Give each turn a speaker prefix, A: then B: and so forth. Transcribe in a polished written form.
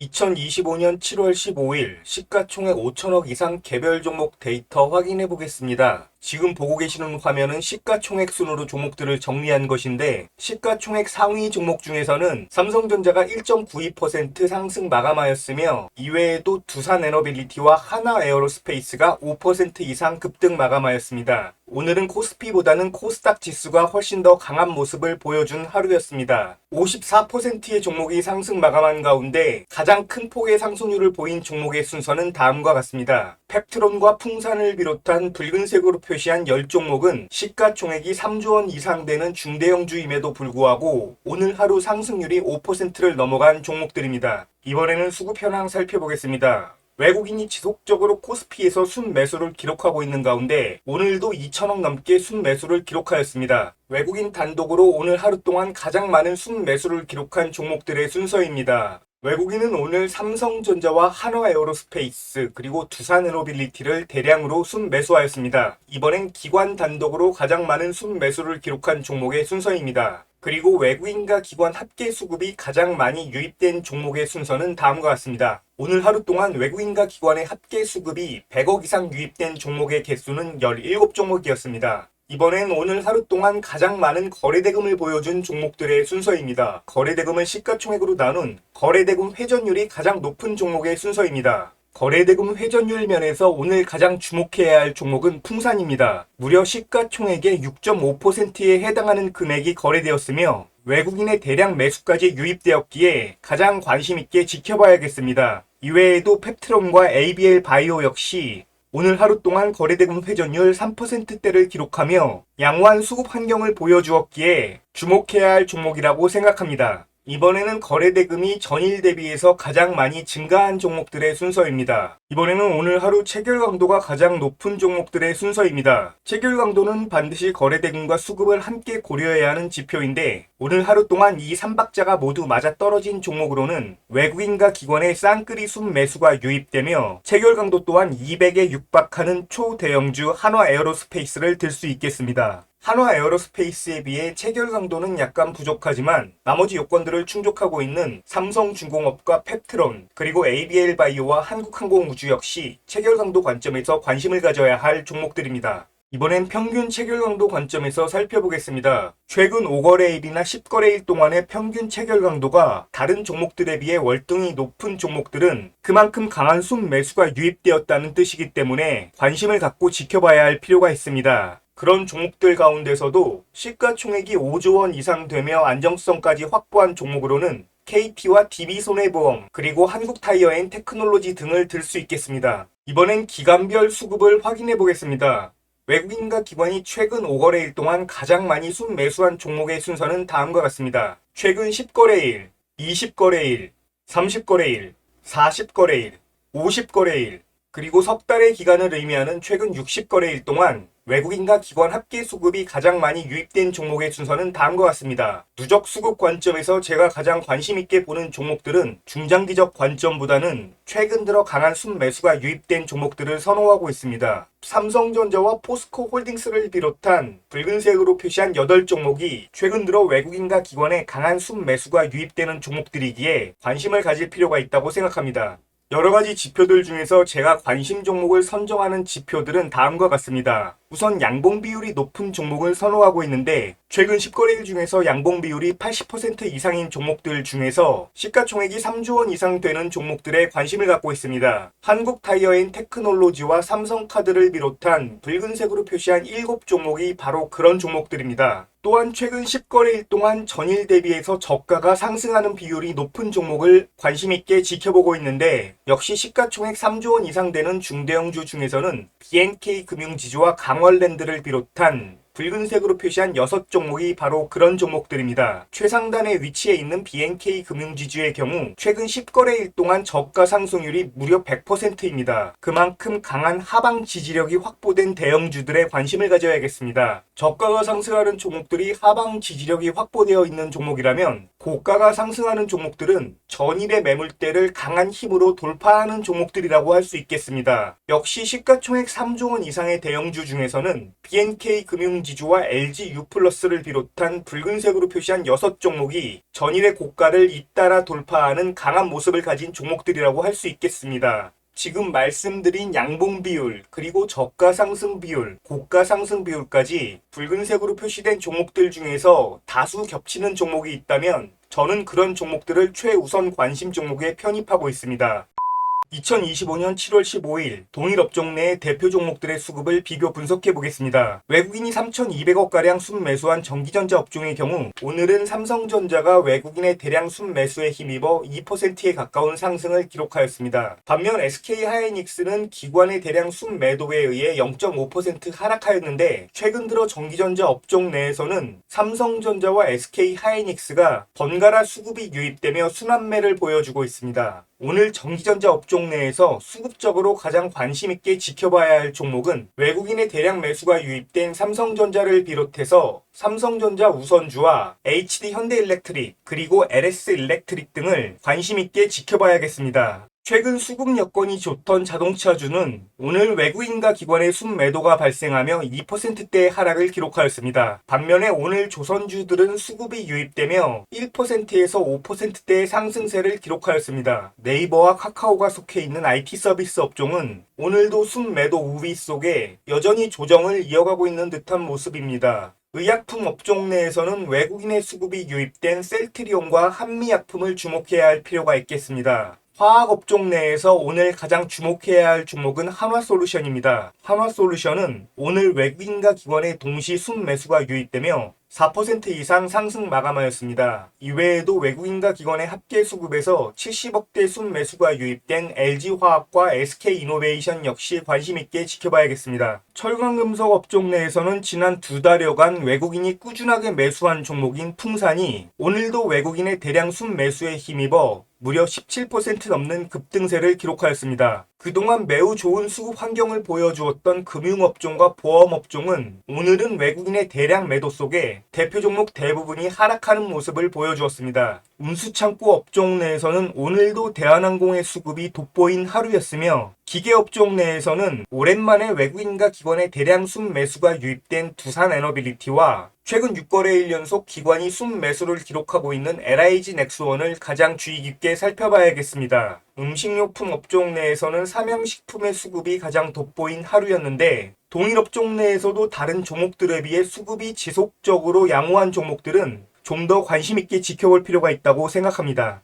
A: 2025년 7월 15일 시가총액 5천억 이상 개별 종목 데이터 확인해 보겠습니다. 지금 보고 계시는 화면은 시가총액 순으로 종목들을 정리한 것인데 시가총액 상위 종목 중에서는 삼성전자가 1.92% 상승 마감하였으며 이외에도 두산에너빌리티와 하나에어로스페이스가 5% 이상 급등 마감하였습니다. 오늘은 코스피보다는 코스닥 지수가 훨씬 더 강한 모습을 보여준 하루였습니다. 54%의 종목이 상승 마감한 가운데 가장 큰 폭의 상승률을 보인 종목의 순서는 다음과 같습니다. 펩트론과 풍산을 비롯한 붉은색으로 표시한 10종목은 시가총액이 3조 원 이상 되는 중대형주임에도 불구하고 오늘 하루 상승률이 5%를 넘어간 종목들입니다. 이번에는 수급 현황 살펴보겠습니다. 외국인이 지속적으로 코스피에서 순매수를 기록하고 있는 가운데 오늘도 2천억 넘게 순매수를 기록하였습니다. 외국인 단독으로 오늘 하루 동안 가장 많은 순매수를 기록한 종목들의 순서입니다. 외국인은 오늘 삼성전자와 한화에어로스페이스 그리고 두산에너빌리티를 대량으로 순매수하였습니다. 이번엔 기관 단독으로 가장 많은 순매수를 기록한 종목의 순서입니다. 그리고 외국인과 기관 합계 수급이 가장 많이 유입된 종목의 순서는 다음과 같습니다. 오늘 하루 동안 외국인과 기관의 합계 수급이 100억 이상 유입된 종목의 개수는 17종목이었습니다. 이번엔 오늘 하루 동안 가장 많은 거래대금을 보여준 종목들의 순서입니다. 거래대금을 시가총액으로 나눈 거래대금 회전율이 가장 높은 종목의 순서입니다. 거래대금 회전율 면에서 오늘 가장 주목해야 할 종목은 풍산입니다. 무려 시가총액의 6.5%에 해당하는 금액이 거래되었으며 외국인의 대량 매수까지 유입되었기에 가장 관심있게 지켜봐야겠습니다. 이외에도 펩트론과 ABL 바이오 역시 오늘 하루 동안 거래대금 회전율 3%대를 기록하며 양호한 수급 환경을 보여주었기에 주목해야 할 종목이라고 생각합니다. 이번에는 거래대금이 전일 대비해서 가장 많이 증가한 종목들의 순서입니다. 이번에는 오늘 하루 체결 강도가 가장 높은 종목들의 순서입니다. 체결 강도는 반드시 거래대금과 수급을 함께 고려해야 하는 지표인데 오늘 하루 동안 이 3박자가 모두 맞아떨어진 종목으로는 외국인과 기관의 쌍끌이 순매수가 유입되며 체결 강도 또한 200에 육박하는 초대형주 한화에어로스페이스를 들 수 있겠습니다. 한화에어로스페이스에 비해 체결 강도는 약간 부족하지만 나머지 요건들을 충족하고 있는 삼성중공업과 펩트론 그리고 ABL 바이오와 한국항공우주 역시 체결 강도 관점에서 관심을 가져야 할 종목들입니다. 이번엔 평균 체결 강도 관점에서 살펴보겠습니다. 최근 5거래일이나 10거래일 동안의 평균 체결 강도가 다른 종목들에 비해 월등히 높은 종목들은 그만큼 강한 순매수가 유입되었다는 뜻이기 때문에 관심을 갖고 지켜봐야 할 필요가 있습니다. 그런 종목들 가운데서도 시가총액이 5조 원 이상 되며 안정성까지 확보한 종목으로는 KT와 DB손해보험 그리고 한국타이어앤테크놀로지 등을 들 수 있겠습니다. 이번엔 기간별 수급을 확인해 보겠습니다. 외국인과 기관이 최근 5거래일 동안 가장 많이 순매수한 종목의 순서는 다음과 같습니다. 최근 10거래일, 20거래일, 30거래일, 40거래일, 50거래일, 그리고 석 달의 기간을 의미하는 최근 60거래일 동안 외국인과 기관 합계 수급이 가장 많이 유입된 종목의 순서는 다음과 같습니다. 누적 수급 관점에서 제가 가장 관심 있게 보는 종목들은 중장기적 관점보다는 최근 들어 강한 순매수가 유입된 종목들을 선호하고 있습니다. 삼성전자와 포스코홀딩스를 비롯한 붉은색으로 표시한 8종목이 최근 들어 외국인과 기관의 강한 순매수가 유입되는 종목들이기에 관심을 가질 필요가 있다고 생각합니다. 여러가지 지표들 중에서 제가 관심 종목을 선정하는 지표들은 다음과 같습니다. 우선 양봉 비율이 높은 종목을 선호하고 있는데 최근 10거래일 중에서 양봉 비율이 80% 이상인 종목들 중에서 시가총액이 3조 원 이상 되는 종목들에 관심을 갖고 있습니다. 한국타이어앤테크놀로지와 삼성카드를 비롯한 붉은색으로 표시한 7종목이 바로 그런 종목들입니다. 또한 최근 10거래일 동안 전일 대비해서 저가가 상승하는 비율이 높은 종목을 관심있게 지켜보고 있는데 역시 시가총액 3조 원 이상 되는 중대형주 중에서는 BNK금융지주와 강원랜드를 비롯한 붉은색으로 표시한 6종목이 바로 그런 종목들입니다. 최상단에 위치해 있는 BNK금융지주의 경우 최근 10거래일 동안 저가 상승률이 무려 100%입니다. 그만큼 강한 하방 지지력이 확보된 대형주들에 관심을 가져야겠습니다. 저가가 상승하는 종목들이 하방 지지력이 확보되어 있는 종목이라면 고가가 상승하는 종목들은 전일의 매물대를 강한 힘으로 돌파하는 종목들이라고 할 수 있겠습니다. 역시 시가총액 3조 원 이상의 대형주 중에서는 BNK 금융지주와 LG U+를 비롯한 붉은색으로 표시한 6종목이 전일의 고가를 잇따라 돌파하는 강한 모습을 가진 종목들이라고 할 수 있겠습니다. 지금 말씀드린 양봉 비율, 그리고 저가 상승 비율, 고가 상승 비율까지 붉은색으로 표시된 종목들 중에서 다수 겹치는 종목이 있다면 저는 그런 종목들을 최우선 관심 종목에 편입하고 있습니다. 2025년 7월 15일 동일 업종 내 대표 종목들의 수급을 비교 분석해 보겠습니다. 외국인이 3,200억가량 순매수한 전기전자 업종의 경우 오늘은 삼성전자가 외국인의 대량 순매수에 힘입어 2%에 가까운 상승을 기록하였습니다. 반면 SK하이닉스는 기관의 대량 순매도에 의해 0.5% 하락하였는데 최근 들어 전기전자 업종 내에서는 삼성전자와 SK하이닉스가 번갈아 수급이 유입되며 순환매를 보여주고 있습니다. 오늘 전기전자 업종 내에서 수급적으로 가장 관심있게 지켜봐야 할 종목은 외국인의 대량 매수가 유입된 삼성전자를 비롯해서 삼성전자 우선주와 HD현대일렉트릭 그리고 LS일렉트릭 등을 관심있게 지켜봐야겠습니다. 최근 수급 여건이 좋던 자동차주는 오늘 외국인과 기관의 순매도가 발생하며 2%대의 하락을 기록하였습니다. 반면에 오늘 조선주들은 수급이 유입되며 1%에서 5%대의 상승세를 기록하였습니다. 네이버와 카카오가 속해 있는 IT 서비스 업종은 오늘도 순매도 우위 속에 여전히 조정을 이어가고 있는 듯한 모습입니다. 의약품 업종 내에서는 외국인의 수급이 유입된 셀트리온과 한미약품을 주목해야 할 필요가 있겠습니다. 화학업종 내에서 오늘 가장 주목해야 할 종목은 한화솔루션입니다. 한화솔루션은 오늘 외국인과 기관의 동시 순매수가 유입되며 4% 이상 상승 마감하였습니다. 이외에도 외국인과 기관의 합계 수급에서 70억대 순매수가 유입된 LG화학과 SK이노베이션 역시 관심있게 지켜봐야겠습니다. 철강금속 업종 내에서는 지난 2달여간 외국인이 꾸준하게 매수한 종목인 풍산이 오늘도 외국인의 대량 순매수에 힘입어 무려 17% 넘는 급등세를 기록하였습니다. 그동안 매우 좋은 수급 환경을 보여주었던 금융업종과 보험업종은 오늘은 외국인의 대량 매도 속에 대표 종목 대부분이 하락하는 모습을 보여주었습니다. 운수창고 업종 내에서는 오늘도 대한항공의 수급이 돋보인 하루였으며 기계업종 내에서는 오랜만에 외국인과 기관의 대량 순매수가 유입된 두산에너빌리티와 최근 6거래일 연속 기관이 순매수를 기록하고 있는 LIG 넥스원을 가장 주의 깊게 살펴봐야겠습니다. 음식료품 업종 내에서는 삼양식품의 수급이 가장 돋보인 하루였는데 동일 업종 내에서도 다른 종목들에 비해 수급이 지속적으로 양호한 종목들은 좀 더 관심있게 지켜볼 필요가 있다고 생각합니다.